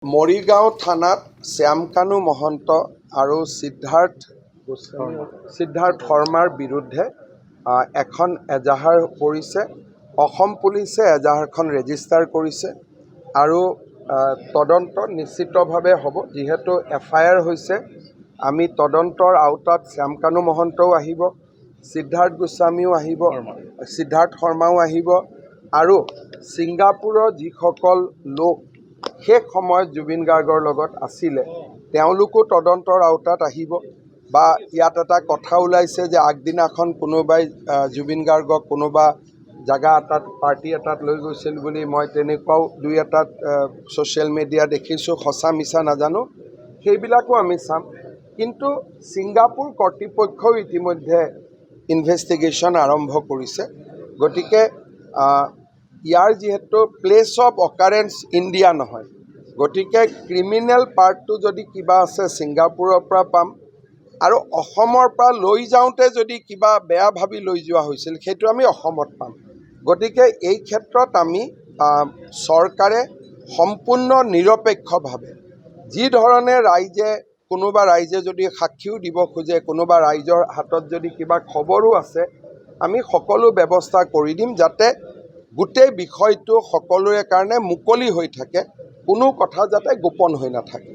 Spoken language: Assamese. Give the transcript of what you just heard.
মৰিগাঁও থানাত শ্যামকানু মহন্ত আৰু সিদ্ধাৰ্থ শৰ্মাৰ বিৰুদ্ধে এখন এজাহাৰ পৰিছে। অসম পুলিচে এজাহাৰখন ৰেজিষ্টাৰ কৰিছে আৰু তদন্ত নিশ্চিতভাৱে হ'ব। যিহেতু FIR হৈছে, আমি তদন্তৰ আওতাত শ্যামকানু মহন্তও আহিব, সিদ্ধাৰ্থ গোস্বামীও আহিব, সিদ্ধাৰ্থ শৰ্মাও আহিব আৰু ছিংগাপুৰৰ যিসকল লোক শেষ সময়ত জুবিন গাৰ্গৰ লগত আছিলে তেওঁলোকো তদন্তৰ আওতাত আহিব। বা ইয়াত এটা কথা ওলাইছে যে আগদিনাখন কোনোবাই জুবিন গাৰ্গক কোনোবা জাগা এটাত পাৰ্টি এটাত লৈ গৈছিল বুলি মই তেনেকুৱাও দুই এটাত ছ'চিয়েল মিডিয়া দেখিছোঁ, সঁচা মিছা নাজানো, সেইবিলাকো আমি চাম। কিন্তু ছিংগাপুৰ কৰ্তৃপক্ষও ইতিমধ্যে ইনভেষ্টিগেশ্যন আৰম্ভ কৰিছে। গতিকে ইয়াৰ যিহেতু প্লেচ অফ অকাৰেঞ্চ ইণ্ডিয়া নহয়, গতিকে ক্ৰিমিনেল পাৰ্টটো যদি কিবা আছে ছিংগাপুৰৰ পৰা পাম আৰু অসমৰ পৰা লৈ যাওঁতে যদি কিবা বেয়া ভাবি লৈ যোৱা হৈছিল সেইটো আমি অসমত পাম। গতিকে এই ক্ষেত্ৰত আমি চৰকাৰে সম্পূৰ্ণ নিৰপেক্ষভাৱে যি ধৰণে কোনোবা ৰাইজে যদি সাক্ষীও দিব খোজে, কোনোবা ৰাইজৰ হাতত যদি কিবা খবৰো আছে, আমি সকলো ব্যৱস্থা কৰি দিম যাতে গোটেই বিষয়টো সকলোৰে কাৰণে মুকলি হৈ থাকে, কোনো কথা যাতে গোপন হৈ নাথাকে।